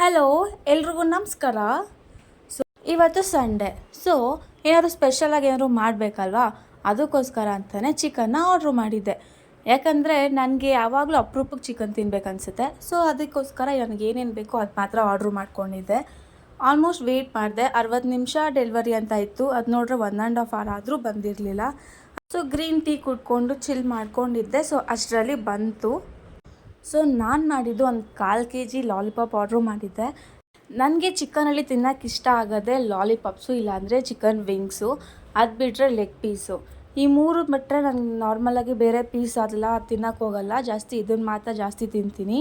Hello, ಎಲ್ರಿಗೂ ನಮಸ್ಕಾರ. So ಇವತ್ತು ಸಂಡೇ. ಸೊ ಏನಾದರೂ ಸ್ಪೆಷಲಾಗಿ ಏನಾದರೂ ಮಾಡಬೇಕಲ್ವಾ, ಅದಕ್ಕೋಸ್ಕರ ಅಂತಲೇ ಚಿಕನ್ನ ಆರ್ಡ್ರ್ ಮಾಡಿದ್ದೆ. ಯಾಕಂದರೆ ನನಗೆ ಯಾವಾಗಲೂ ಅಪರೂಪಕ್ಕೆ ಚಿಕನ್ ತಿನ್ಬೇಕನ್ಸುತ್ತೆ. ಸೊ ಅದಕ್ಕೋಸ್ಕರ ನನಗೆ ಏನೇನು ಬೇಕೋ ಅದು ಮಾತ್ರ ಆರ್ಡ್ರ್ ಮಾಡ್ಕೊಂಡಿದ್ದೆ. ಆಲ್ಮೋಸ್ಟ್ ವೆಯ್ಟ್ ಮಾಡಿದೆ, 60 ನಿಮಿಷ ಡೆಲಿವರಿ ಅಂತ ಇತ್ತು. ಅದು ನೋಡ್ರೆ 1.5 ಅವರ್ ಆದರೂ ಬಂದಿರಲಿಲ್ಲ. ಸೊ ಗ್ರೀನ್ ಟೀ ಕುಡ್ಕೊಂಡು ಚಿಲ್ ಮಾಡ್ಕೊಂಡಿದ್ದೆ. ಸೊ ಅಷ್ಟರಲ್ಲಿ ಬಂತು. ಸೊ ನಾನು ಮಾಡಿದ್ದು ಒಂದು 1/4 kg ಲಾಲಿಪಾಪ್ ಆರ್ಡ್ರ್ ಮಾಡಿದ್ದೆ. ನನಗೆ ಚಿಕನಲ್ಲಿ ತಿನ್ನೋಕೆ ಇಷ್ಟ ಆಗೋದೇ ಲಾಲಿಪಾಪ್ಸು, ಇಲ್ಲಾಂದರೆ ಚಿಕನ್ ವಿಂಗ್ಸು, ಅದು ಬಿಟ್ಟರೆ ಲೆಗ್ ಪೀಸು. ಈ ಮೂರು ಬಿಟ್ಟರೆ ನನಗೆ ನಾರ್ಮಲಾಗಿ ಬೇರೆ ಪೀಸ್ ಅದೆಲ್ಲ ತಿನ್ನೋಕೆ ಹೋಗಲ್ಲ. ಜಾಸ್ತಿ ಇದನ್ನು ಮಾತ್ರ ಜಾಸ್ತಿ ತಿಂತೀನಿ.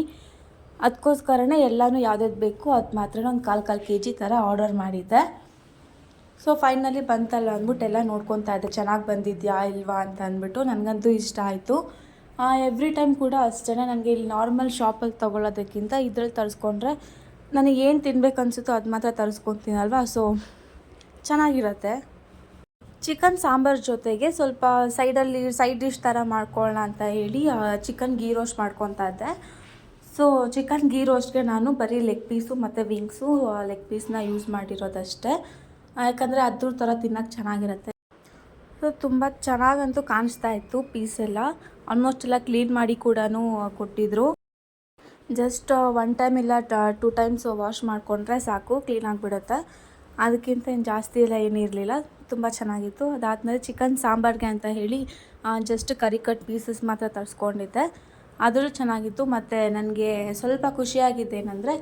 ಅದಕ್ಕೋಸ್ಕರನೇ ಎಲ್ಲನೂ ಯಾವ್ದು ಬೇಕು ಅದು ಮಾತ್ರ ಒಂದು 1/4 kg ಥರ ಆರ್ಡರ್ ಮಾಡಿದ್ದೆ. ಸೊ ಫೈನಲಿ ಬಂತಲ್ಲ ಅಂದ್ಬಿಟ್ಟು ಎಲ್ಲ ನೋಡ್ಕೊತಾ ಇದ್ದೆ, ಚೆನ್ನಾಗಿ ಬಂದಿದೆಯಾ ಇಲ್ವಾ ಅಂತ ಅಂದ್ಬಿಟ್ಟು. ನನಗಂತೂ ಇಷ್ಟ ಆಯಿತು. ಎವ್ರಿ ಟೈಮ್ ಕೂಡ ಅಷ್ಟೇ, ನನಗೆ ಇಲ್ಲಿ ನಾರ್ಮಲ್ ಶಾಪಲ್ಲಿ ತೊಗೊಳ್ಳೋದಕ್ಕಿಂತ ಇದ್ರಲ್ಲಿ ತರಿಸ್ಕೊಂಡ್ರೆ ನನಗೆ ಏನು ತಿನ್ಬೇಕು ಅನಿಸುತ್ತೋ ಅದು ಮಾತ್ರ ತರಿಸ್ಕೊತೀನಲ್ವ. ಸೊ ಚೆನ್ನಾಗಿರುತ್ತೆ. ಚಿಕನ್ ಸಾಂಬಾರು ಜೊತೆಗೆ ಸ್ವಲ್ಪ ಸೈಡಲ್ಲಿ ಸೈಡ್ ಡಿಶ್ ಥರ ಮಾಡ್ಕೊಳ್ಳೋಣ ಅಂತ ಹೇಳಿ ಚಿಕನ್ ಗೀ ರೋಸ್ಟ್ ಮಾಡ್ಕೊತಾ ಇದ್ದೆ. ಸೊ ಚಿಕನ್ ಗೀ ರೋಸ್ಟ್ಗೆ ನಾನು ಬರೀ ಲೆಗ್ ಪೀಸು ಮತ್ತು ವಿಂಗ್ಸು, ಲೆಗ್ ಪೀಸ್ನ ಯೂಸ್ ಮಾಡಿರೋದಷ್ಟೇ. ಯಾಕಂದರೆ ಅದ್ರ ಥರ ತಿನ್ನೋಕ್ಕೆ ಚೆನ್ನಾಗಿರುತ್ತೆ. ಸೊ ತುಂಬ ಚೆನ್ನಾಗಂತೂ ಕಾಣಿಸ್ತಾ ಇತ್ತು ಪೀಸೆಲ್ಲ. ಆಲ್ಮೋಸ್ಟ್ ಎಲ್ಲ ಕ್ಲೀನ್ ಮಾಡಿ ಕೂಡ ಕೊಟ್ಟಿದ್ದರು. ಜಸ್ಟ್ 1 ಟೈಮ್ ಇಲ್ಲ 2 ಟೈಮ್ಸ್ ವಾಶ್ ಮಾಡಿಕೊಂಡ್ರೆ ಸಾಕು, ಕ್ಲೀನ್ ಆಗಿಬಿಡುತ್ತೆ. ಅದಕ್ಕಿಂತ ಏನು ಜಾಸ್ತಿ ಎಲ್ಲ ಏನಿರಲಿಲ್ಲ, ತುಂಬ ಚೆನ್ನಾಗಿತ್ತು. ಅದಾದಮೇಲೆ ಚಿಕನ್ ಸಾಂಬಾರಿಗೆ ಅಂತ ಹೇಳಿ ಜಸ್ಟ್ ಕರಿ ಕಟ್ ಪೀಸಸ್ ಮಾತ್ರ ತರಿಸ್ಕೊಂಡಿದ್ದೆ. ಆದರೂ ಚೆನ್ನಾಗಿತ್ತು. ಮತ್ತು ನನಗೆ ಸ್ವಲ್ಪ ಖುಷಿಯಾಗಿದ್ದೇನೆಂದರೆ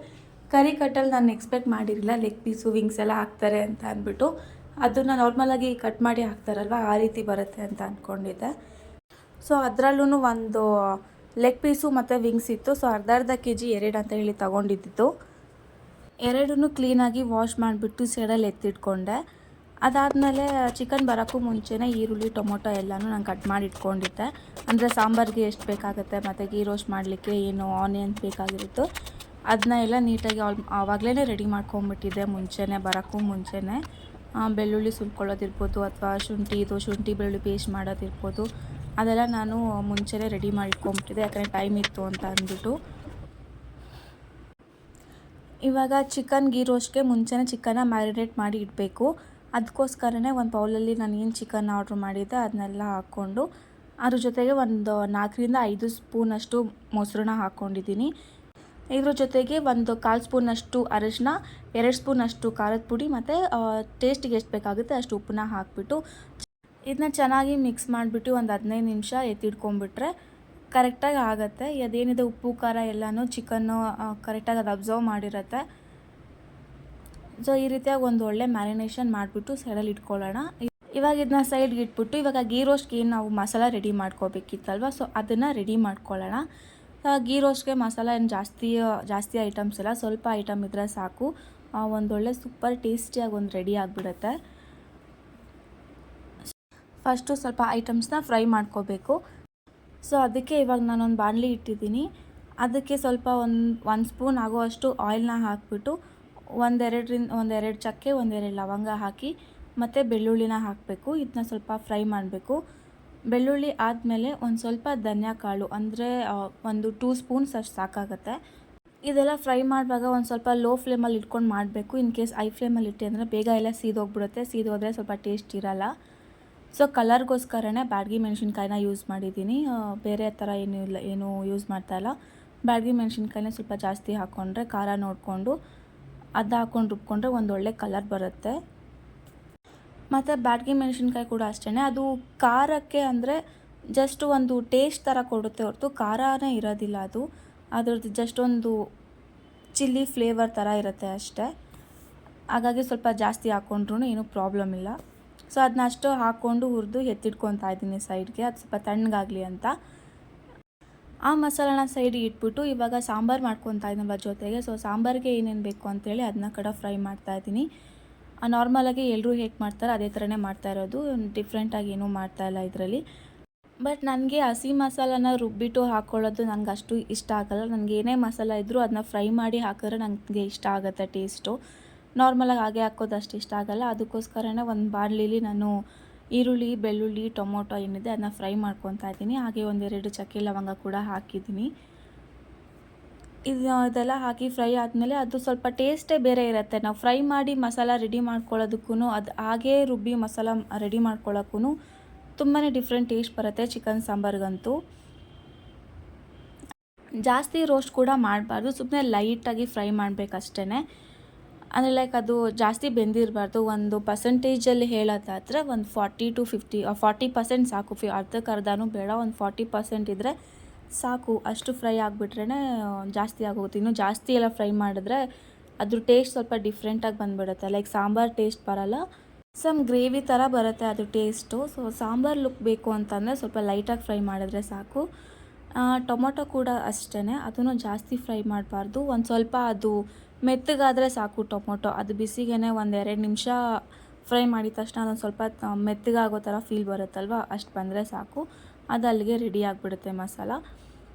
ಕರಿ ಕಟ್ಟಲ್ಲಿ ನಾನು ಎಕ್ಸ್ಪೆಕ್ಟ್ ಮಾಡಿರಲಿಲ್ಲ ಲೆಗ್ ಪೀಸು ವಿಂಗ್ಸ್ ಎಲ್ಲ ಹಾಕ್ತಾರೆ ಅಂತ ಅಂದ್ಬಿಟ್ಟು. ಅದನ್ನು ನಾರ್ಮಲಾಗಿ ಕಟ್ ಮಾಡಿ ಹಾಕ್ತಾರಲ್ವ, ಆ ರೀತಿ ಬರುತ್ತೆ ಅಂತ ಅಂದ್ಕೊಂಡಿದ್ದೆ. ಸೊ ಅದರಲ್ಲೂ ಒಂದು ಲೆಗ್ ಪೀಸು ಮತ್ತು ವಿಂಗ್ಸ್ ಇತ್ತು. ಸೊ ಅರ್ಧ kg 2 ಅಂತ ಹೇಳಿ ತೊಗೊಂಡಿದ್ದು. ಎರಡೂ ಕ್ಲೀನಾಗಿ ವಾಶ್ ಮಾಡಿಬಿಟ್ಟು ಸೈಡಲ್ಲಿ ಎತ್ತಿಟ್ಕೊಂಡೆ. ಅದಾದಮೇಲೆ ಚಿಕನ್ ಬರೋಕ್ಕೂ ಮುಂಚೆನೇ ಈರುಳ್ಳಿ ಟೊಮೊಟೊ ಎಲ್ಲನೂ ನಾನು ಕಟ್ ಮಾಡಿ ಇಟ್ಕೊಂಡಿದ್ದೆ. ಅಂದರೆ ಸಾಂಬಾರಿಗೆ ಎಷ್ಟು ಬೇಕಾಗುತ್ತೆ ಮತ್ತು ಗೀ ರೋಸ್ಟ್ ಮಾಡಲಿಕ್ಕೆ ಏನು ಆನಿಯನ್ಸ್ ಬೇಕಾಗಿರುತ್ತೋ ಅದನ್ನ ಎಲ್ಲ ನೀಟಾಗಿ ಆವಾಗಲೇ ರೆಡಿ ಮಾಡ್ಕೊಂಬಿಟ್ಟಿದ್ದೆ ಮುಂಚೆನೇ, ಬರೋಕ್ಕೂ ಮುಂಚೆನೇ. ಬೆಳ್ಳುಳ್ಳಿ ಸುಲ್ಕೊಳ್ಳೋದಿರ್ಬೋದು ಅಥವಾ ಶುಂಠಿ ಬೆಳ್ಳುಳ್ಳಿ ಪೇಸ್ಟ್ ಮಾಡೋದಿರ್ಬೋದು, ಅದೆಲ್ಲ ನಾನು ಮುಂಚೆನೇ ರೆಡಿ ಮಾಡಿ ಇಟ್ಕೊಂಬಿಟ್ಟಿದ್ದೆ. ಯಾಕಂದರೆ ಟೈಮ್ ಇತ್ತು ಅಂತ ಅಂದ್ಬಿಟ್ಟು. ಇವಾಗ ಚಿಕನ್ ಗೀ ರೋಸ್ಟ್ಗೆ ಮುಂಚೆನೇ ಚಿಕನ್ನ ಮ್ಯಾರಿನೇಟ್ ಮಾಡಿ ಇಡಬೇಕು. ಅದಕ್ಕೋಸ್ಕರನೇ ಒಂದು ಬೌಲಲ್ಲಿ ನಾನು ಏನು ಚಿಕನ್ ಆರ್ಡ್ರ್ ಮಾಡಿದ್ದೆ ಅದನ್ನೆಲ್ಲ ಹಾಕ್ಕೊಂಡು, ಅದ್ರ ಜೊತೆಗೆ ಒಂದು 4ರಿಂದ 5 ಸ್ಪೂನಷ್ಟು ಮೊಸರನ್ನ ಹಾಕ್ಕೊಂಡಿದ್ದೀನಿ. ಇದ್ರ ಜೊತೆಗೆ ಒಂದು 1/4 ಸ್ಪೂನಷ್ಟು ಅರಿಶಿನ, 2 ಸ್ಪೂನಷ್ಟು ಖಾರದ ಪುಡಿ ಮತ್ತು ಟೇಸ್ಟಿಗೆ ಎಷ್ಟು ಬೇಕಾಗುತ್ತೆ ಅಷ್ಟು ಉಪ್ಪನ್ನ ಹಾಕಿಬಿಟ್ಟು ಇದನ್ನ ಚೆನ್ನಾಗಿ ಮಿಕ್ಸ್ ಮಾಡಿಬಿಟ್ಟು ಒಂದು 15 ನಿಮಿಷ ಎತ್ತಿಟ್ಕೊಂಡ್ಬಿಟ್ರೆ ಕರೆಕ್ಟಾಗಿ ಆಗುತ್ತೆ. ಅದೇನಿದೆ ಉಪ್ಪು ಖಾರ ಎಲ್ಲನೂ ಚಿಕನ್ನು ಕರೆಕ್ಟಾಗಿ ಅದು ಅಬ್ಸರ್ವ್ ಮಾಡಿರುತ್ತೆ. ಸೊ ಈ ರೀತಿಯಾಗಿ ಒಂದು ಒಳ್ಳೆ ಮ್ಯಾರಿನೇಷನ್ ಮಾಡಿಬಿಟ್ಟು ಸೈಡಲ್ಲಿ ಇಟ್ಕೊಳ್ಳೋಣ. ಇವಾಗ ಇದನ್ನ ಸೈಡ್ಗೆ ಇಟ್ಬಿಟ್ಟು ಇವಾಗ ಗೀ ರೋಸ್ಟ್ಗೆ ಏನು ನಾವು ಮಸಾಲ ರೆಡಿ ಮಾಡ್ಕೋಬೇಕಿತ್ತಲ್ವ, ಸೊ ಅದನ್ನು ರೆಡಿ ಮಾಡ್ಕೊಳ್ಳೋಣ. ಗೀ ರೋಸ್ಟ್ಗೆ ಮಸಾಲ ಏನು ಜಾಸ್ತಿ ಐಟಮ್ಸ್ ಇಲ್ಲ, ಸ್ವಲ್ಪ ಐಟಮ್ ಇದ್ದರೆ ಸಾಕು. ಒಂದೊಳ್ಳೆ ಸೂಪರ್ ಟೇಸ್ಟಿಯಾಗಿ ಒಂದು ರೆಡಿ ಆಗಿಬಿಡುತ್ತೆ. ಫಸ್ಟು ಸ್ವಲ್ಪ ಐಟಮ್ಸ್ನ ಫ್ರೈ ಮಾಡ್ಕೋಬೇಕು. ಸೊ ಅದಕ್ಕೆ ಇವಾಗ ನಾನೊಂದು ಬಾಣಲಿ ಇಟ್ಟಿದ್ದೀನಿ. ಅದಕ್ಕೆ ಸ್ವಲ್ಪ ಒಂದು ಸ್ಪೂನ್ ಆಗೋವಷ್ಟು ಆಯಿಲ್ನ ಹಾಕಿಬಿಟ್ಟು ಒಂದೆರಡು ಚಕ್ಕೆ, 1-2 ಲವಂಗ ಹಾಕಿ ಮತ್ತು ಬೆಳ್ಳುಳ್ಳಿನ ಹಾಕಬೇಕು. ಇದನ್ನ ಸ್ವಲ್ಪ ಫ್ರೈ ಮಾಡಬೇಕು. ಬೆಳ್ಳುಳ್ಳಿ ಆದಮೇಲೆ ಒಂದು ಸ್ವಲ್ಪ ಧನಿಯಾ ಕಾಳು, ಅಂದರೆ ಒಂದು 2 ಸ್ಪೂನ್ಸ್ ಅಷ್ಟು ಸಾಕಾಗುತ್ತೆ. ಇದೆಲ್ಲ ಫ್ರೈ ಮಾಡುವಾಗ ಒಂದು ಸ್ವಲ್ಪ ಲೋ ಫ್ಲೇಮಲ್ಲಿ ಇಟ್ಕೊಂಡು ಮಾಡಬೇಕು. ಇನ್ ಕೇಸ್ ಹೈ ಫ್ಲೇಮಲ್ಲಿ ಇಟ್ಟು ಅಂದರೆ ಬೇಗ ಎಲ್ಲ ಸೀದೋಗ್ಬಿಡುತ್ತೆ. ಸೀದೋದ್ರೆ ಸ್ವಲ್ಪ ಟೇಸ್ಟ್ ಇರಲ್ಲ. ಸೊ ಕಲರ್ಗೋಸ್ಕರನೇ ಬ್ಯಾಡಗಿ ಮೆಣಸಿನ್ಕಾಯಿನ ಯೂಸ್ ಮಾಡಿದ್ದೀನಿ, ಬೇರೆ ಥರ ಏನೂ ಯೂಸ್ ಮಾಡ್ತಾಯಿಲ್ಲ. ಬ್ಯಾಡಗಿ ಮೆಣಸಿನ್ಕಾಯಿನ ಸ್ವಲ್ಪ ಜಾಸ್ತಿ ಹಾಕ್ಕೊಂಡ್ರೆ, ಖಾರ ನೋಡಿಕೊಂಡು ಅದು ಹಾಕ್ಕೊಂಡು ರುಬ್ಕೊಂಡ್ರೆ ಒಂದೊಳ್ಳೆ ಕಲರ್ ಬರುತ್ತೆ. ಮತ್ತು ಬ್ಯಾಡಗಿ ಮೆಣಸಿನ್ಕಾಯಿ ಕೂಡ ಅಷ್ಟೇ, ಅದು ಖಾರಕ್ಕೆ ಅಂದರೆ ಜಸ್ಟ್ ಒಂದು ಟೇಸ್ಟ್ ಥರ ಕೊಡುತ್ತೆ ಹೊರತು ಖಾರನೇ ಇರೋದಿಲ್ಲ. ಅದ್ರದ್ದು ಜಸ್ಟ್ ಒಂದು ಚಿಲ್ಲಿ ಫ್ಲೇವರ್ ಥರ ಇರುತ್ತೆ ಅಷ್ಟೇ. ಹಾಗಾಗಿ ಸ್ವಲ್ಪ ಜಾಸ್ತಿ ಹಾಕ್ಕೊಂಡ್ರೂ ಏನೂ ಪ್ರಾಬ್ಲಮ್ ಇಲ್ಲ. ಸೊ ಅದನ್ನ ಅಷ್ಟು ಹಾಕ್ಕೊಂಡು ಹುರಿದು ಎತ್ತಿಟ್ಕೊತಾ ಇದ್ದೀನಿ ಸೈಡ್ಗೆ, ಅದು ಸ್ವಲ್ಪ ತಣ್ಣಗಾಗಲಿ ಅಂತ. ಆ ಮಸಾಲಾನ ಸೈಡಿಗೆ ಇಟ್ಬಿಟ್ಟು ಇವಾಗ ಸಾಂಬಾರು ಮಾಡ್ಕೊತಾ ಇದ್ದೀನಲ್ಲ ಜೊತೆಗೆ. ಸೊ ಸಾಂಬಾರಿಗೆ ಏನೇನು ಬೇಕು ಅಂತೇಳಿ ಅದನ್ನ ಕೂಡ ಫ್ರೈ ಮಾಡ್ತಾಯಿದ್ದೀನಿ. ನಾರ್ಮಲಾಗಿ ಎಲ್ಲರೂ ಹೇಗೆ ಮಾಡ್ತಾರೆ ಅದೇ ಥರನೇ ಮಾಡ್ತಾ ಇರೋದು, ಡಿಫ್ರೆಂಟಾಗಿ ಏನೂ ಮಾಡ್ತಾಯಿಲ್ಲ ಇದರಲ್ಲಿ. ಬಟ್ ನನಗೆ ಹಸಿ ಮಸಾಲಾನ ರುಬ್ಬಿಟ್ಟು ಹಾಕ್ಕೊಳ್ಳೋದು ನನಗೆ ಅಷ್ಟು ಇಷ್ಟ ಆಗೋಲ್ಲ. ನನಗೆ ಏನೇ ಮಸಾಲ ಇದ್ದರೂ ಅದನ್ನ ಫ್ರೈ ಮಾಡಿ ಹಾಕಿದ್ರೆ ನನಗೆ ಇಷ್ಟ ಆಗುತ್ತೆ ಟೇಸ್ಟು. ನಾರ್ಮಲಾಗಿ ಹಾಗೆ ಹಾಕೋದು ಅಷ್ಟು ಇಷ್ಟ ಆಗೋಲ್ಲ. ಅದಕ್ಕೋಸ್ಕರನೇ ಒಂದು ಬಾಣಲಿಲಿ ನಾನು ಈರುಳ್ಳಿ, ಬೆಳ್ಳುಳ್ಳಿ, ಟೊಮೊಟೊ ಏನಿದೆ ಅದನ್ನ ಫ್ರೈ ಮಾಡ್ಕೊತಾ ಇದ್ದೀನಿ. ಹಾಗೆ 1-2 ಚಕ್ಕೆ ಲವಂಗ ಕೂಡ ಹಾಕಿದ್ದೀನಿ. ಇದೆಲ್ಲ ಹಾಕಿ ಫ್ರೈ ಆದಮೇಲೆ ಅದು ಸ್ವಲ್ಪ ಟೇಸ್ಟೇ ಬೇರೆ ಇರುತ್ತೆ. ನಾವು ಫ್ರೈ ಮಾಡಿ ಮಸಾಲ ರೆಡಿ ಮಾಡ್ಕೊಳ್ಳೋದಕ್ಕೂ ಅದು ಹಾಗೇ ರುಬ್ಬಿ ಮಸಾಲ ರೆಡಿ ಮಾಡ್ಕೊಳ್ಳೋಕ್ಕೂ ತುಂಬಾ ಡಿಫ್ರೆಂಟ್ ಟೇಸ್ಟ್ ಬರುತ್ತೆ ಚಿಕನ್ ಸಾಂಬಾರಿಗಂತೂ. ಜಾಸ್ತಿ ರೋಸ್ಟ್ ಕೂಡ ಮಾಡಬಾರ್ದು, ಸುಮ್ಮನೆ ಲೈಟಾಗಿ ಫ್ರೈ ಮಾಡಬೇಕಷ್ಟೇ. ಅಂದರೆ ಲೈಕ್ ಅದು ಜಾಸ್ತಿ ಬೆಂದಿರಬಾರ್ದು. ಒಂದು ಪರ್ಸೆಂಟೇಜಲ್ಲಿ ಹೇಳೋದಾದರೆ ಒಂದು 40 to 50 40% ಸಾಕು. ಅರ್ಧಕ್ಕೆ ಅರ್ಧನೂ ಬೇಡ, ಒಂದು 40% ಇದ್ದರೆ ಸಾಕು. ಅಷ್ಟು ಫ್ರೈ ಆಗಿಬಿಟ್ರೇ ಜಾಸ್ತಿ ಆಗೋಗುತ್ತೆ. ಇನ್ನೂ ಜಾಸ್ತಿ ಎಲ್ಲ ಫ್ರೈ ಮಾಡಿದ್ರೆ ಅದ್ರ ಟೇಸ್ಟ್ ಸ್ವಲ್ಪ ಡಿಫ್ರೆಂಟಾಗಿ ಬಂದುಬಿಡುತ್ತೆ. ಲೈಕ್ ಸಾಂಬಾರು ಟೇಸ್ಟ್ ಬರೋಲ್ಲ, ಸಮ್ ಗ್ರೇವಿ ಥರ ಬರುತ್ತೆ ಅದು ಟೇಸ್ಟು. ಸೊ ಸಾಂಬಾರು ಲುಕ್ ಬೇಕು ಅಂತಂದರೆ ಸ್ವಲ್ಪ ಲೈಟಾಗಿ ಫ್ರೈ ಮಾಡಿದ್ರೆ ಸಾಕು. ಟೊಮೊಟೊ ಕೂಡ ಅಷ್ಟೇ, ಅದನ್ನು ಜಾಸ್ತಿ ಫ್ರೈ ಮಾಡಬಾರ್ದು. ಒಂದು ಸ್ವಲ್ಪ ಅದು ಮೆತ್ತಗಾದರೆ ಸಾಕು ಟೊಮೊಟೊ. ಅದು ಬಿಸಿಗೇ ಒಂದು 2 ನಿಮಿಷ ಫ್ರೈ ಮಾಡಿದ ತಕ್ಷಣ ಅದೊಂದು ಸ್ವಲ್ಪ ಮೆತ್ತಗಾಗೋ ಥರ ಫೀಲ್ ಬರುತ್ತಲ್ವ, ಅಷ್ಟು ಬಂದರೆ ಸಾಕು. ಅದು ಅಲ್ಲಿಗೆ ರೆಡಿ ಆಗಿಬಿಡುತ್ತೆ ಮಸಾಲ.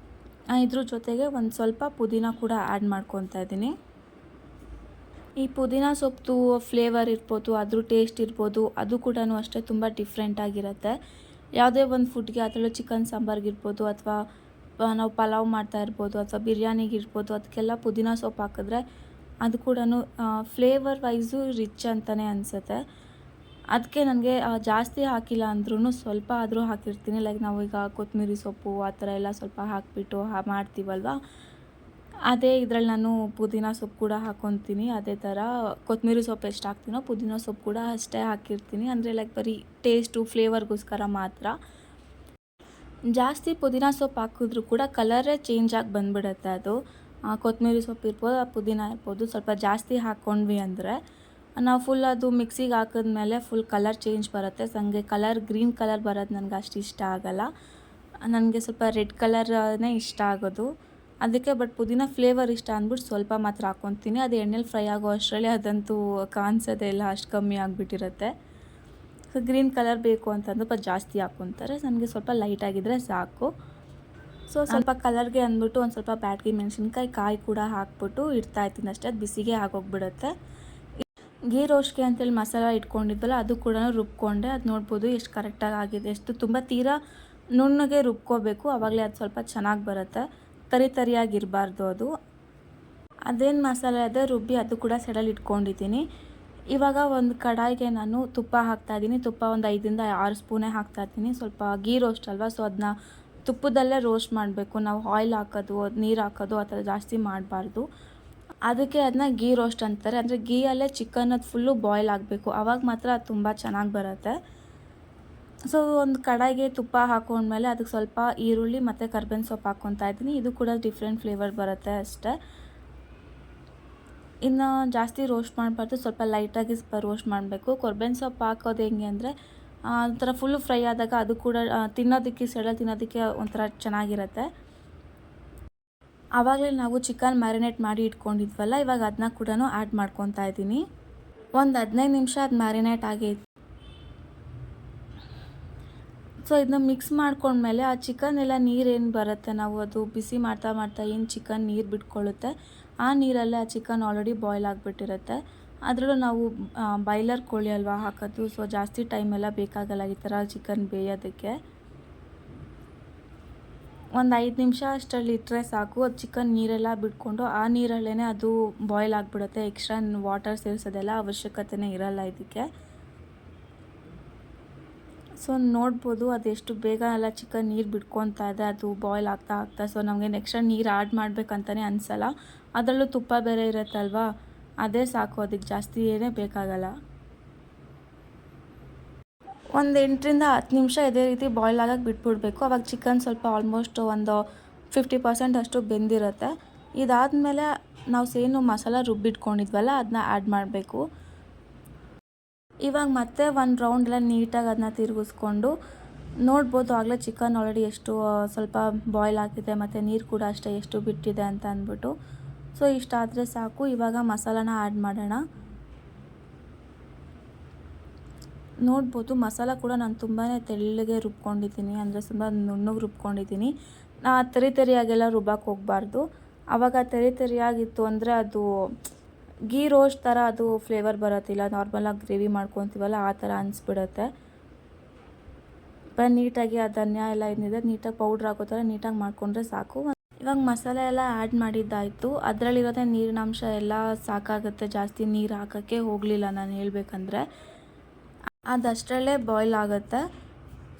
ಇದ್ರ ಜೊತೆಗೆ ಒಂದು ಸ್ವಲ್ಪ ಪುದೀನ ಕೂಡ ಆ್ಯಡ್ ಮಾಡ್ಕೊತಾ ಇದ್ದೀನಿ. ಈ ಪುದೀನ ಸೊಪ್ಪು ಫ್ಲೇವರ್ ಇರ್ಬೋದು, ಅದ್ರ ಟೇಸ್ಟ್ ಇರ್ಬೋದು, ಅದು ಕೂಡ ಅಷ್ಟೇ ತುಂಬ ಡಿಫ್ರೆಂಟಾಗಿರುತ್ತೆ. ಯಾವುದೇ ಒಂದು ಫುಡ್ಗೆ, ಅದರಲ್ಲೂ ಚಿಕನ್ ಸಾಂಬಾರ್ಗಿರ್ಬೋದು ಅಥವಾ ನಾವು ಪಲಾವ್ ಮಾಡ್ತಾ ಇರ್ಬೋದು ಅಥವಾ ಬಿರಿಯಾನಿಗಿರ್ಬೋದು, ಅದಕ್ಕೆಲ್ಲ ಪುದೀನ ಸೊಪ್ಪು ಹಾಕಿದ್ರೆ ಅದು ಕೂಡ ಫ್ಲೇವರ್ ವೈಸು ರಿಚ್ ಅಂತಲೇ ಅನಿಸುತ್ತೆ. ಅದಕ್ಕೆ ನನಗೆ ಜಾಸ್ತಿ ಹಾಕಿಲ್ಲ ಅಂದ್ರೂ ಸ್ವಲ್ಪ ಆದರೂ ಹಾಕಿರ್ತೀನಿ. ಲೈಕ್ ನಾವೀಗ ಕೊತ್ತಂಬರಿ ಸೊಪ್ಪು ಆ ಥರ ಎಲ್ಲ ಸ್ವಲ್ಪ ಹಾಕಿಬಿಟ್ಟು ಮಾಡ್ತೀವಲ್ವ, ಅದೇ ಇದರಲ್ಲಿ ನಾನು ಪುದೀನ ಸೊಪ್ಪು ಕೂಡ ಹಾಕ್ಕೊತೀನಿ. ಅದೇ ಥರ ಕೊತ್ತಂಬರಿ ಸೊಪ್ಪು ಎಷ್ಟು ಹಾಕ್ತೀನೋ ಪುದೀನ ಸೊಪ್ಪು ಕೂಡ ಅಷ್ಟೇ ಹಾಕಿರ್ತೀನಿ. ಅಂದರೆ ಲೈಕ್ ಬರೀ ಟೇಸ್ಟು ಫ್ಲೇವರ್ಗೋಸ್ಕರ ಮಾತ್ರ. ಜಾಸ್ತಿ ಪುದೀನ ಸೊಪ್ಪು ಹಾಕಿದ್ರೂ ಕೂಡ ಕಲರೇ ಚೇಂಜ್ ಆಗಿ ಬಂದುಬಿಡುತ್ತೆ ಅದು. ಕೊತ್ತಂಬರಿ ಸೊಪ್ಪು ಇರ್ಬೋದು, ಪುದೀನ ಇರ್ಬೋದು, ಸ್ವಲ್ಪ ಜಾಸ್ತಿ ಹಾಕ್ಕೊಂಡ್ವಿ ಅಂದರೆ ನಾವು ಫುಲ್ ಅದು ಮಿಕ್ಸಿಗೆ ಹಾಕಿದ್ಮೇಲೆ ಫುಲ್ ಕಲರ್ ಚೇಂಜ್ ಬರುತ್ತೆ. ಸೊ ನನಗೆ ಗ್ರೀನ್ ಕಲರ್ ಬರೋದು ನನಗೆ ಅಷ್ಟು ಇಷ್ಟ ಆಗೋಲ್ಲ. ನನಗೆ ಸ್ವಲ್ಪ ರೆಡ್ ಕಲರೇ ಇಷ್ಟ ಆಗೋದು ಅದಕ್ಕೆ. ಬಟ್ ಪುದೀನ ಫ್ಲೇವರ್ ಇಷ್ಟ ಅಂದ್ಬಿಟ್ಟು ಸ್ವಲ್ಪ ಮಾತ್ರ ಹಾಕ್ಕೊತೀನಿ. ಅದು ಎಣ್ಣೆಲಿ ಫ್ರೈ ಆಗೋ ಅಷ್ಟರಲ್ಲಿ ಅದಂತೂ ಕಾಣಿಸೋದೇ ಇಲ್ಲ, ಅಷ್ಟು ಕಮ್ಮಿ ಆಗಿಬಿಟ್ಟಿರುತ್ತೆ. ಸೊ ಗ್ರೀನ್ ಕಲರ್ ಬೇಕು ಅಂತಂದು ಜಾಸ್ತಿ ಹಾಕ್ಕೊತಾರೆ. ನನಗೆ ಸ್ವಲ್ಪ ಲೈಟಾಗಿದ್ದರೆ ಸಾಕು. ಸೊ ಸ್ವಲ್ಪ ಕಲರ್ಗೆ ಅಂದ್ಬಿಟ್ಟು ಒಂದು ಸ್ವಲ್ಪ ಬ್ಯಾಡಗಿ ಮೆಣಸಿನ್ಕಾಯಿ ಕಾಯಿ ಕೂಡ ಹಾಕ್ಬಿಟ್ಟು ಇಡ್ತಾಯಿದ್ದೀನಿ ಅಷ್ಟೇ. ಅದು ಬಿಸಿಗೆ ಆಗೋಗ್ಬಿಡುತ್ತೆ. ಗೀ ರೋಸ್ಟ್ಗೆ ಅಂತೇಳಿ ಮಸಾಲ ಇಟ್ಕೊಂಡಿದ್ವಲ್ಲ, ಅದು ಕೂಡ ರುಬ್ಕೊಂಡೆ. ಅದು ನೋಡ್ಬೋದು ಎಷ್ಟು ಕರೆಕ್ಟಾಗಿ ಆಗಿದೆ. ಎಷ್ಟು ತುಂಬ ತೀರಾ ನುಣ್ಣಗೆ ರುಬ್ಕೋಬೇಕು, ಆವಾಗಲೇ ಅದು ಸ್ವಲ್ಪ ಚೆನ್ನಾಗಿ ಬರುತ್ತೆ. ತರಿಯಾಗಿರಬಾರ್ದು ಅದು. ಅದೇನು ಮಸಾಲೆ ಅದೇ ರುಬ್ಬಿ ಅದು ಕೂಡ ಸೈಡಲ್ಲಿ ಇಟ್ಕೊಂಡಿದ್ದೀನಿ. ಇವಾಗ ಒಂದು ಕಡಾಯಿಗೆ ನಾನು ತುಪ್ಪ ಹಾಕ್ತಾಯಿದ್ದೀನಿ. ತುಪ್ಪ ಒಂದು 5 to 6 ಸ್ಪೂನೇ ಹಾಕ್ತಾಯಿದ್ದೀನಿ. ಸ್ವಲ್ಪ ಗೀ ರೋಸ್ಟ್ ಅಲ್ವಾ, ಸೊ ಅದನ್ನ ತುಪ್ಪದಲ್ಲೇ ರೋಸ್ಟ್ ಮಾಡಬೇಕು. ನಾವು ಆಯಿಲ್ ಹಾಕೋದು, ನೀರು ಹಾಕೋದು ಆ ಥರ ಜಾಸ್ತಿ ಮಾಡಬಾರ್ದು. ಅದಕ್ಕೆ ಅದನ್ನ ಗೀ ರೋಸ್ಟ್ ಅಂತಾರೆ. ಅಂದರೆ ಗೀಯಲ್ಲೇ ಚಿಕನ್ ಅದು ಫುಲ್ಲು ಬಾಯ್ಲ್ ಆಗಬೇಕು, ಆವಾಗ ಮಾತ್ರ ಅದು ತುಂಬ ಚೆನ್ನಾಗಿ ಬರುತ್ತೆ. ಸೊ ಒಂದು ಕಡಾಯಿಗೆ ತುಪ್ಪ ಹಾಕೊಂಡ್ಮೇಲೆ ಅದಕ್ಕೆ ಸ್ವಲ್ಪ ಈರುಳ್ಳಿ ಮತ್ತು ಕರ್ಬೇವಿನ ಸೊಪ್ಪು ಹಾಕ್ಕೊತಾ ಇದ್ದೀನಿ. ಇದು ಕೂಡ ಡಿಫ್ರೆಂಟ್ ಫ್ಲೇವರ್ ಬರುತ್ತೆ ಅಷ್ಟೇ. ಇನ್ನು ಜಾಸ್ತಿ ರೋಸ್ಟ್ ಮಾಡಬಾರ್ದು, ಸ್ವಲ್ಪ ಲೈಟಾಗಿ ರೋಸ್ಟ್ ಮಾಡಬೇಕು. ಕರ್ಬೇವಿನ ಸೊಪ್ಪು ಹಾಕೋದು ಹೆಂಗೆ ಅಂದರೆ ಒಂಥರ ಫುಲ್ಲು ಫ್ರೈ ಆದಾಗ ಅದು ಕೂಡ ತಿನ್ನೋದಕ್ಕೆ ತಿನ್ನೋದಕ್ಕೆ ಒಂಥರ ಚೆನ್ನಾಗಿರುತ್ತೆ. ಆವಾಗಲೇ ನಾವು ಚಿಕನ್ ಮ್ಯಾರಿನೇಟ್ ಮಾಡಿ ಇಟ್ಕೊಂಡಿದ್ವಲ್ಲ, ಇವಾಗ ಅದನ್ನ ಕೂಡ ಆ್ಯಡ್ ಮಾಡ್ಕೊತಾ ಇದ್ದೀನಿ. ಒಂದು 15 ನಿಮಿಷ ಅದು ಮ್ಯಾರಿನೇಟ್ ಆಗೈತೆ. ಸೊ ಇದನ್ನ ಮಿಕ್ಸ್ ಮಾಡ್ಕೊಂಡ್ಮೇಲೆ ಆ ಚಿಕನ್ ಎಲ್ಲ ನೀರೇನು ಬರುತ್ತೆ, ನಾವು ಅದು ಬಿಸಿ ಮಾಡ್ತಾ ಏನು ಚಿಕನ್ ನೀರು ಬಿಟ್ಕೊಳ್ಳುತ್ತೆ, ಆ ನೀರಲ್ಲೇ ಆ ಚಿಕನ್ ಆಲ್ರೆಡಿ ಬಾಯ್ಲ್ ಆಗಿಬಿಟ್ಟಿರುತ್ತೆ. ಅದರಲ್ಲೂ ನಾವು ಬಾಯ್ಲರ್ ಕೋಳಿ ಅಲ್ವಾ ಹಾಕೋದು, ಸೊ ಜಾಸ್ತಿ ಟೈಮೆಲ್ಲ ಬೇಕಾಗಲ್ಲ ಈ ಥರ ಚಿಕನ್ ಬೇಯೋದಕ್ಕೆ. ಒಂದು 5 ನಿಮಿಷ ಅಷ್ಟರಲ್ಲಿ ಇಟ್ಟರೆ ಸಾಕು. ಅದು ಚಿಕನ್ ನೀರೆಲ್ಲ ಬಿಟ್ಕೊಂಡು ಆ ನೀರಲ್ಲೇ ಅದು ಬಾಯ್ಲ್ ಆಗಿಬಿಡುತ್ತೆ. ಎಕ್ಸ್ಟ್ರಾ ವಾಟರ್ ಸೇರಿಸೋದೆಲ್ಲ ಅವಶ್ಯಕತೆನೇ ಇರಲ್ಲ ಇದಕ್ಕೆ. ಸೊ ನೋಡ್ಬೋದು ಅದೆಷ್ಟು ಬೇಗ ಎಲ್ಲ ಚಿಕನ್ ನೀರು ಬಿಟ್ಕೊತಾ ಇದೆ, ಅದು ಬಾಯ್ಲ್ ಆಗ್ತಾ. ಸೊ ನಮಗೆ ನೆಕ್ಸ್ಟ್ ನೀರು ಆ್ಯಡ್ ಮಾಡಬೇಕಂತಲೇ ಅನಿಸಲ್ಲ. ಅದರಲ್ಲೂ ತುಪ್ಪ ಬೇರೆ ಇರುತ್ತಲ್ವಾ, ಅದೇ ಸಾಕು, ಅದಕ್ಕೆ ಜಾಸ್ತಿ ಏನೇ ಬೇಕಾಗಲ್ಲ. ಒಂದು 8 to 10 ನಿಮಿಷ ಇದೇ ರೀತಿ ಬಾಯ್ಲ್ ಆಗೋಕ್ಕೆ ಬಿಟ್ಬಿಡಬೇಕು. ಅವಾಗ ಚಿಕನ್ ಸ್ವಲ್ಪ ಆಲ್ಮೋಸ್ಟ್ ಒಂದು 50% ಅಷ್ಟು ಬೆಂದಿರುತ್ತೆ. ಇದಾದಮೇಲೆ ನಾವು ಏನು ಮಸಾಲ ರುಬ್ಬಿಟ್ಕೊಂಡಿದ್ವಲ್ಲ ಅದನ್ನ ಆ್ಯಡ್ ಮಾಡಬೇಕು. ಇವಾಗ ಮತ್ತೆ ಒಂದು ರೌಂಡ್ ಎಲ್ಲ ನೀಟಾಗಿ ಅದನ್ನ ತಿರುಗಿಸ್ಕೊಂಡು ನೋಡ್ಬೋದು. ಆಗಲೇ ಚಿಕನ್ ಆಲ್ರೆಡಿ ಎಷ್ಟು ಸ್ವಲ್ಪ ಬಾಯ್ಲ್ ಆಗಿದೆ ಮತ್ತು ನೀರು ಕೂಡ ಅಷ್ಟೇ ಎಷ್ಟು ಬಿಟ್ಟಿದೆ ಅಂತ ಅಂದ್ಬಿಟ್ಟು. ಸೊ ಇಷ್ಟಾದರೆ ಸಾಕು. ಇವಾಗ ಮಸಾಲಾನ ಆ್ಯಡ್ ಮಾಡೋಣ. ನೋಡ್ಬೋದು ಮಸಾಲ ಕೂಡ ನಾನು ತುಂಬಾ ತೆಳ್ಳಗೆ ರುಬ್ಕೊಂಡಿದ್ದೀನಿ, ಅಂದರೆ ತುಂಬ ನುಣ್ಣಗೆ ರುಬ್ಕೊಂಡಿದ್ದೀನಿ. ತರಿಯಾಗೆಲ್ಲ ರುಬ್ಬಕ್ಕೆ ಹೋಗಬಾರ್ದು. ಆವಾಗ ತರಿಯಾಗಿತ್ತು ಅಂದರೆ ಅದು ಗೀ ರೋಸ್ಟ್ ಥರ ಅದು ಫ್ಲೇವರ್ ಬರೋತ್ತಿಲ್ಲ. ನಾರ್ಮಲಾಗಿ ಗ್ರೇವಿ ಮಾಡ್ಕೊತೀವಲ್ಲ ಆ ಥರ ಅನಿಸ್ಬಿಡುತ್ತೆ. ನೀಟಾಗಿ ಆ ಧನಿಯಾ ಎಲ್ಲ ಏನಿದೆ ನೀಟಾಗಿ ಪೌಡ್ರ್ ಆಗೋ ಥರ ನೀಟಾಗಿ ಮಾಡಿಕೊಂಡ್ರೆ ಸಾಕು. ಇವಾಗ ಮಸಾಲೆ ಎಲ್ಲ ಆ್ಯಡ್ ಮಾಡಿದ್ದಾಯಿತು. ಅದರಲ್ಲಿರೋದೇ ನೀರಿನಾಂಶ ಎಲ್ಲ ಸಾಕಾಗುತ್ತೆ, ಜಾಸ್ತಿ ನೀರು ಹಾಕೋಕ್ಕೆ ಹೋಗಲಿಲ್ಲ ನಾನು ಹೇಳಬೇಕಂದ್ರೆ. ಅದಷ್ಟರಲ್ಲೇ ಬಾಯ್ಲ್ ಆಗುತ್ತೆ.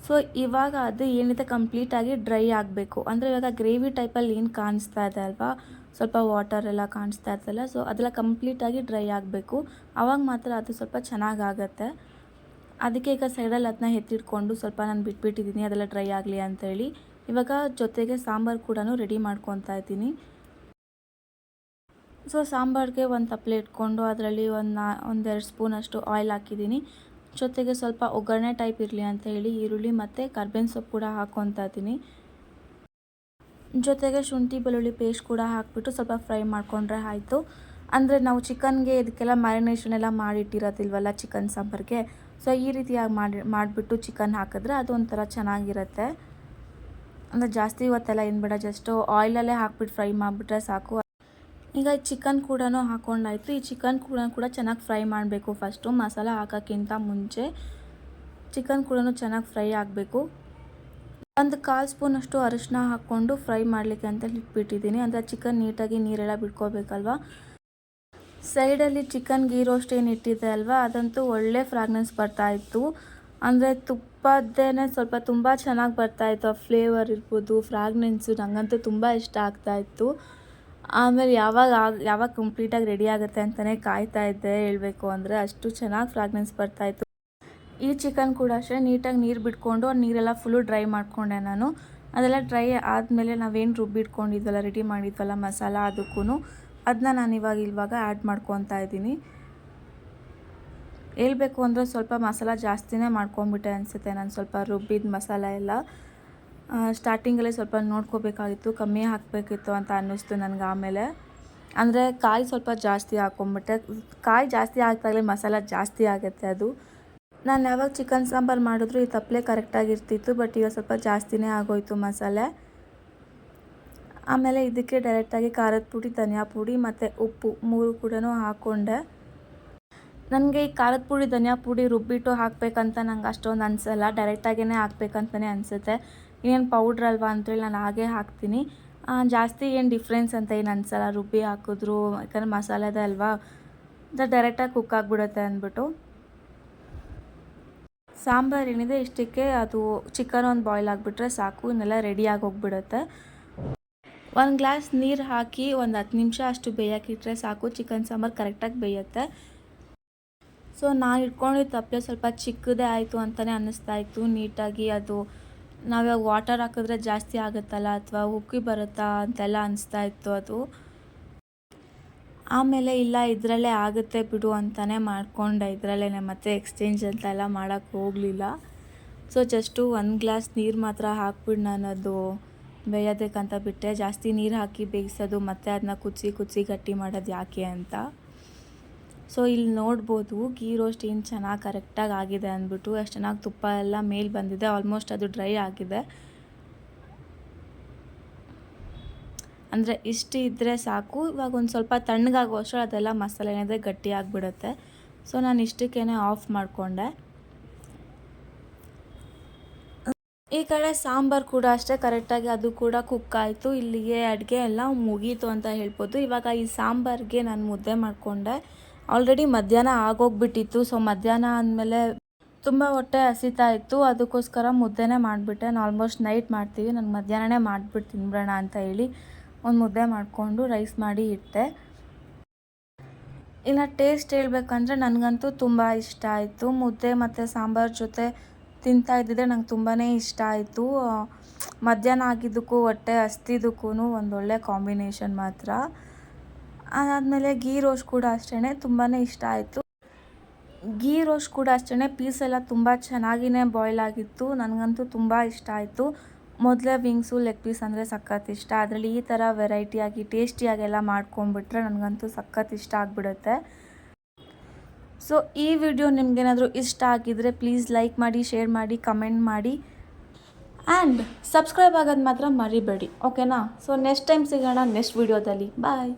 ಸೊ ಇವಾಗ ಅದು ಏನಿದೆ ಕಂಪ್ಲೀಟಾಗಿ ಡ್ರೈ ಆಗಬೇಕು. ಅಂದರೆ ಇವಾಗ ಗ್ರೇವಿ ಟೈಪಲ್ಲಿ ಏನು ಕಾಣಿಸ್ತಾ ಇದೆ ಅಲ್ವಾ, ಸ್ವಲ್ಪ ವಾಟರ್ ಎಲ್ಲ ಕಾಣಿಸ್ತಾ ಇರ್ತಲ್ಲ, ಸೊ ಅದೆಲ್ಲ ಕಂಪ್ಲೀಟಾಗಿ ಡ್ರೈ ಆಗಬೇಕು. ಆವಾಗ ಮಾತ್ರ ಅದು ಸ್ವಲ್ಪ ಚೆನ್ನಾಗಾಗತ್ತೆ. ಅದಕ್ಕೆ ಈಗ ಸೈಡಲ್ಲಿ ಅದನ್ನ ಎತ್ತಿಟ್ಕೊಂಡು ಸ್ವಲ್ಪ ನಾನು ಬಿಟ್ಬಿಟ್ಟಿದ್ದೀನಿ ಅದೆಲ್ಲ ಡ್ರೈ ಆಗಲಿ ಅಂತೇಳಿ. ಇವಾಗ ಜೊತೆಗೆ ಸಾಂಬಾರು ಕೂಡ ರೆಡಿ ಮಾಡ್ಕೊತಾ ಇದ್ದೀನಿ. ಸೊ ಸಾಂಬಾರಿಗೆ ಒಂದು ತಪ್ಪಲೆ ಇಟ್ಕೊಂಡು ಅದರಲ್ಲಿ ಒಂದೆರಡು ಸ್ಪೂನಷ್ಟು ಆಯಿಲ್ ಹಾಕಿದ್ದೀನಿ. ಜೊತೆಗೆ ಸ್ವಲ್ಪ ಒಗ್ಗರಣೆ ಟೈಪ್ ಇರಲಿ ಅಂತ ಹೇಳಿ ಈರುಳ್ಳಿ ಮತ್ತು ಕರ್ಬೇವಿನ ಸೊಪ್ಪು ಕೂಡ ಹಾಕ್ಕೊತಾ ಇದ್ದೀನಿ. ಜೊತೆಗೆ ಶುಂಠಿ ಬೆಳ್ಳುಳ್ಳಿ ಪೇಸ್ಟ್ ಕೂಡ ಹಾಕಿಬಿಟ್ಟು ಸ್ವಲ್ಪ ಫ್ರೈ ಮಾಡಿಕೊಂಡ್ರೆ ಆಯಿತು. ಅಂದರೆ ನಾವು ಚಿಕನ್ಗೆ ಇದಕ್ಕೆಲ್ಲ ಮ್ಯಾರಿನೇಷನ್ ಎಲ್ಲ ಮಾಡಿಟ್ಟಿರೋದಿಲ್ವಲ್ಲ ಚಿಕನ್ ಸಾಂಬಾರಿಗೆ, ಸೊ ಈ ರೀತಿಯಾಗಿ ಮಾಡಿಬಿಟ್ಟು ಚಿಕನ್ ಹಾಕಿದ್ರೆ ಅದು ಒಂಥರ ಚೆನ್ನಾಗಿರುತ್ತೆ. ಅಂದರೆ ಜಾಸ್ತಿ ಇವತ್ತೆಲ್ಲ ಏನು ಬೇಡ, ಜಸ್ಟು ಆಯಿಲಲ್ಲೇ ಹಾಕ್ಬಿಟ್ಟು ಫ್ರೈ ಮಾಡಿಬಿಟ್ರೆ ಸಾಕು. ಈಗ ಚಿಕನ್ ಕೂಡ ಹಾಕ್ಕೊಂಡಾಯಿತು. ಈ ಚಿಕನ್ ಕೂಡ ಚೆನ್ನಾಗಿ ಫ್ರೈ ಮಾಡಬೇಕು. ಫಸ್ಟು ಮಸಾಲ ಹಾಕೋಕ್ಕಿಂತ ಮುಂಚೆ ಚಿಕನ್ ಕೂಡ ಚೆನ್ನಾಗಿ ಫ್ರೈ ಆಗಬೇಕು. ಒಂದು 1/4 ಸ್ಪೂನಷ್ಟು ಅರಿಶಿನ ಹಾಕ್ಕೊಂಡು ಫ್ರೈ ಮಾಡಲಿಕ್ಕೆ ಅಂತ ಇಟ್ಬಿಟ್ಟಿದ್ದೀನಿ. ಅಂದರೆ ಚಿಕನ್ ನೀಟಾಗಿ ನೀರೆಲ್ಲ ಬಿಟ್ಕೋಬೇಕಲ್ವ. ಸೈಡಲ್ಲಿ ಚಿಕನ್ ಗೀ ರೋಸ್ಟ್ ಏನು ಇಟ್ಟಿದೆ ಅಲ್ವಾ, ಅದಂತೂ ಒಳ್ಳೆ ಫ್ರಾಗ್ನೆನ್ಸ್ ಬರ್ತಾಯಿತ್ತು. ಅಂದರೆ ತುಪ್ಪದ್ದೇನೆ ಸ್ವಲ್ಪ ತುಂಬ ಚೆನ್ನಾಗಿ ಬರ್ತಾಯಿತ್ತು. ಆ ಫ್ಲೇವರ್ ಇರ್ಬೋದು, ಫ್ರಾಗ್ನೆನ್ಸು ನನಗಂತೂ ತುಂಬ ಇಷ್ಟ ಆಗ್ತಾಯಿತ್ತು. ಆಮೇಲೆ ಯಾವಾಗ ಕಂಪ್ಲೀಟಾಗಿ ರೆಡಿ ಆಗುತ್ತೆ ಅಂತಲೇ ಕಾಯ್ತಾ ಇದ್ದೆ ಹೇಳಬೇಕು ಅಂದರೆ, ಅಷ್ಟು ಚೆನ್ನಾಗಿ ಫ್ರಾಗ್ನೆನ್ಸ್ ಬರ್ತಾಯಿತ್ತು. ಈ ಚಿಕನ್ ಕೂಡ ಅಷ್ಟೇ ನೀಟಾಗಿ ನೀರು ಬಿಟ್ಕೊಂಡು ನೀರೆಲ್ಲ ಫುಲ್ಲು ಡ್ರೈ ಮಾಡಿಕೊಂಡೆ ನಾನು. ಅದೆಲ್ಲ ಡ್ರೈ ಆದಮೇಲೆ ನಾವೇನು ರುಬ್ಬಿಟ್ಕೊಂಡಿದ್ವಲ್ಲ, ರೆಡಿ ಮಾಡಿದ್ವಲ್ಲ ಮಸಾಲ, ಅದಕ್ಕೂ ಅದನ್ನ ನಾನು ಇವಾಗ ಆ್ಯಡ್ ಮಾಡ್ಕೊತಾ ಇದ್ದೀನಿ. ಹೇಳ್ಬೇಕು ಅಂದರೆ ಸ್ವಲ್ಪ ಮಸಾಲ ಜಾಸ್ತಿನೇ ಮಾಡ್ಕೊಂಬಿಟ್ಟೆ ಅನಿಸುತ್ತೆ ನಾನು. ಸ್ವಲ್ಪ ರುಬ್ಬಿದ ಮಸಾಲ ಎಲ್ಲ ಸ್ಟಾರ್ಟಿಂಗಲ್ಲೇ ಸ್ವಲ್ಪ ನೋಡ್ಕೋಬೇಕಾಗಿತ್ತು, ಕಮ್ಮಿ ಹಾಕಬೇಕಿತ್ತು ಅಂತ ಅನ್ನಿಸ್ತು ನನಗೆ. ಆಮೇಲೆ ಅಂದರೆ ಕಾಯಿ ಸ್ವಲ್ಪ ಜಾಸ್ತಿ ಹಾಕ್ಕೊಂಬಿಟ್ಟೆ. ಕಾಯಿ ಜಾಸ್ತಿ ಹಾಕಿದಾಗಲೇ ಮಸಾಲ ಜಾಸ್ತಿ ಆಗುತ್ತೆ ಅದು. ನಾನು ಯಾವಾಗ ಚಿಕನ್ ಸಾಂಬಾರು ಮಾಡಿದ್ರು ಈ ತಪ್ಪಲೆ ಕರೆಕ್ಟಾಗಿರ್ತಿತ್ತು, ಬಟ್ ಈಗ ಸ್ವಲ್ಪ ಜಾಸ್ತಿನೇ ಆಗೋಯಿತು ಮಸಾಲೆ. ಆಮೇಲೆ ಇದಕ್ಕೆ ಡೈರೆಕ್ಟಾಗಿ ಖಾರದ ಪುಡಿ, ಧನಿಯಾ ಪುಡಿ ಮತ್ತು ಉಪ್ಪು 3 ಕೂಡ ಹಾಕ್ಕೊಂಡೆ. ನನಗೆ ಈ ಖಾರದ ಪುಡಿ, ಧನಿಯಾ ಪುಡಿ ರುಬ್ಬಿಟ್ಟು ಹಾಕಬೇಕಂತ ನಂಗೆ ಅಷ್ಟೊಂದು ಅನಿಸಲ್ಲ, ಡೈರೆಕ್ಟಾಗಿಯೇ ಹಾಕ್ಬೇಕಂತಲೇ ಅನಿಸುತ್ತೆ. ಏನು ಪೌಡ್ರ್ ಅಲ್ವಾ ಅಂತೇಳಿ ನಾನು ಹಾಗೇ ಹಾಕ್ತೀನಿ. ಜಾಸ್ತಿ ಏನು ಡಿಫ್ರೆನ್ಸ್ ಅಂತ ಏನು ಅನಿಸಲ್ಲ ರುಬ್ಬಿ ಹಾಕಿದ್ರು, ಯಾಕಂದರೆ ಮಸಾಲೆದೇ ಅಲ್ವಾ, ಡೈರೆಕ್ಟಾಗಿ ಕುಕ್ ಆಗಿಬಿಡುತ್ತೆ ಅಂದ್ಬಿಟ್ಟು. ಸಾಂಬಾರು ಏನಿದೆ ಇಷ್ಟಕ್ಕೆ ಅದು ಚಿಕನ್ ಒಂದು ಬಾಯ್ಲ್ ಆಗಿಬಿಟ್ರೆ ಸಾಕು, ಇನ್ನೆಲ್ಲ ರೆಡಿಯಾಗಿ ಹೋಗ್ಬಿಡುತ್ತೆ. 1 ಗ್ಲಾಸ್ ನೀರು ಹಾಕಿ ಒಂದು 10 ನಿಮಿಷ ಅಷ್ಟು ಬೇಯೋಕ್ಕಿಟ್ರೆ ಸಾಕು, ಚಿಕನ್ ಸಾಂಬಾರು ಕರೆಕ್ಟಾಗಿ ಬೇಯುತ್ತೆ. ಸೊ ನಾನು ಇಟ್ಕೊಂಡಿದ್ದ ತಪ್ಪಲೆ ಸ್ವಲ್ಪ ಚಿಕ್ಕದೇ ಆಯಿತು ಅಂತಲೇ ಅನ್ನಿಸ್ತಾ ಇತ್ತು. ನೀಟಾಗಿ ಅದು ನಾವಿವಾಗ ವಾಟರ್ ಹಾಕಿದ್ರೆ ಜಾಸ್ತಿ ಆಗುತ್ತಲ್ಲ ಅಥವಾ ಉಕ್ಕಿ ಬರುತ್ತಾ ಅಂತೆಲ್ಲ ಅನಿಸ್ತಾ ಇತ್ತು ಅದು. ಆಮೇಲೆ ಇಲ್ಲ ಇದರಲ್ಲೇ ಆಗುತ್ತೆ ಬಿಡು ಅಂತಲೇ ಮಾಡಿಕೊಂಡೆ, ಇದರಲ್ಲೇ ಮತ್ತೆ ಎಕ್ಸ್ಚೇಂಜ್ ಅಂತೆಲ್ಲ ಮಾಡೋಕ್ಕೆ ಹೋಗಲಿಲ್ಲ. ಸೊ ಜಸ್ಟು 1 ಗ್ಲಾಸ್ ನೀರು ಮಾತ್ರ ಹಾಕ್ಬಿಟ್ಟು ನಾನು ಅದು ಬೇಯೋದಕ್ಕಂತ ಬಿಟ್ಟೆ. ಜಾಸ್ತಿ ನೀರು ಹಾಕಿ ಬೇಯಿಸೋದು ಮತ್ತು ಅದನ್ನ ಕುದಿಸಿ ಗಟ್ಟಿ ಮಾಡೋದು ಯಾಕೆ ಅಂತ. ಸೊ ಇಲ್ಲಿ ನೋಡ್ಬೋದು ಗೀ ರೋಸ್ಟ್ ಏನು ಚೆನ್ನಾಗಿ ಕರೆಕ್ಟಾಗಿ ಆಗಿದೆ ಅಂದ್ಬಿಟ್ಟು, ಎಷ್ಟು ಚೆನ್ನಾಗಿ ತುಪ್ಪ ಎಲ್ಲ ಮೇಲೆ ಬಂದಿದೆ. ಆಲ್ಮೋಸ್ಟ್ ಅದು ಡ್ರೈ ಆಗಿದೆ. ಅಂದರೆ ಇಷ್ಟು ಇದ್ದರೆ ಸಾಕು. ಇವಾಗ ಒಂದು ಸ್ವಲ್ಪ ತಣ್ಣಗಾಗೋ ಅಷ್ಟರಲ್ಲಿ ಅದೆಲ್ಲ ಮಸಾಲೆ ಏನಿದೆ ಗಟ್ಟಿ ಆಗಿಬಿಡುತ್ತೆ. ಸೊ ನಾನು ಇಷ್ಟಕ್ಕೇ ಆಫ್ ಮಾಡಿಕೊಂಡೆ. ಈ ಕಡೆ ಸಾಂಬಾರು ಕೂಡ ಅಷ್ಟೇ ಕರೆಕ್ಟಾಗಿ ಅದು ಕೂಡ ಕುಕ್ ಆಯಿತು. ಇಲ್ಲಿಗೆ ಅಡುಗೆ ಎಲ್ಲ ಮುಗೀತು ಅಂತ ಹೇಳ್ಬೋದು. ಇವಾಗ ಈ ಸಾಂಬಾರಿಗೆ ನಾನು ಮುದ್ದೆ ಮಾಡಿಕೊಂಡೆ. ಆಲ್ರೆಡಿ ಮಧ್ಯಾಹ್ನ ಆಗೋಗ್ಬಿಟ್ಟಿತ್ತು. ಸೊ ಮಧ್ಯಾಹ್ನ ಅಂದಮೇಲೆ ತುಂಬ ಹೊಟ್ಟೆ ಹಸಿತಾ ಇತ್ತು, ಅದಕ್ಕೋಸ್ಕರ ಮುದ್ದೆನೇ ಮಾಡಿಬಿಟ್ಟೆ. ನಾನು ಆಲ್ಮೋಸ್ಟ್ ನೈಟ್ ಮಾಡ್ತೀವಿ, ನಾನು ಮಧ್ಯಾಹ್ನನೇ ಮಾಡಿಬಿಟ್ಟು ತಿನ್ಬಿಡೋಣ ಅಂತ ಹೇಳಿ ಒಂದು ಮುದ್ದೆ ಮಾಡಿಕೊಂಡು ರೈಸ್ ಮಾಡಿ ಇಟ್ಟೆ. ಇನ್ನು ಟೇಸ್ಟ್ ಹೇಳ್ಬೇಕಂದ್ರೆ ನನಗಂತೂ ತುಂಬ ಇಷ್ಟ ಆಯಿತು. ಮುದ್ದೆ ಮತ್ತು ಸಾಂಬಾರು ಜೊತೆ ತಿಂತಾ ಇದ್ದಿದ್ದೆ ನಂಗೆ ತುಂಬಾ ಇಷ್ಟ ಆಯಿತು. ಮಧ್ಯಾಹ್ನ ಆಗಿದ್ದಕ್ಕೂ ಹೊಟ್ಟೆ ಹಸ್ತಿದ್ದಕ್ಕೂ ಒಂದೊಳ್ಳೆ ಕಾಂಬಿನೇಷನ್ ಮಾತ್ರ. ಅದಾದಮೇಲೆ ಗೀ ರೋಸ್ಟ್ ಕೂಡ ಅಷ್ಟೇ ತುಂಬಾ ಇಷ್ಟ ಆಯಿತು. ಗೀ ರೋಸ್ಟ್ ಕೂಡ ಅಷ್ಟೇ ಪೀಸೆಲ್ಲ ತುಂಬ ಚೆನ್ನಾಗಿಯೇ ಬಾಯ್ಲ್ ಆಗಿತ್ತು. ನನಗಂತೂ ತುಂಬ ಇಷ್ಟ ಆಯಿತು. ಮೊದಲೇ ವಿಂಗ್ಸು ಲೆಗ್ ಪೀಸ್ ಅಂದರೆ ಸಖತ್ ಇಷ್ಟ. ಅದರಲ್ಲಿ ಈ ಥರ ವೆರೈಟಿಯಾಗಿ ಟೇಸ್ಟಿಯಾಗೆಲ್ಲ ಮಾಡ್ಕೊಂಬಿಟ್ರೆ ನನಗಂತೂ ಸಖತ್ ಇಷ್ಟ ಆಗಿಬಿಡುತ್ತೆ. ಸೊ ಈ ವಿಡಿಯೋ ನಿಮಗೇನಾದರೂ ಇಷ್ಟ ಆಗಿದ್ದರೆ ಪ್ಲೀಸ್ ಲೈಕ್ ಮಾಡಿ, ಶೇರ್ ಮಾಡಿ, ಕಮೆಂಟ್ ಮಾಡಿ ಆ್ಯಂಡ್ ಸಬ್ಸ್ಕ್ರೈಬ್ ಆಗೋದು ಮಾತ್ರ ಮರಿಬೇಡಿ, ಓಕೆನಾ? ಸೊ ನೆಕ್ಸ್ಟ್ ಟೈಮ್ ಸಿಗೋಣ ನೆಕ್ಸ್ಟ್ ವಿಡಿಯೋದಲ್ಲಿ. ಬಾಯ್.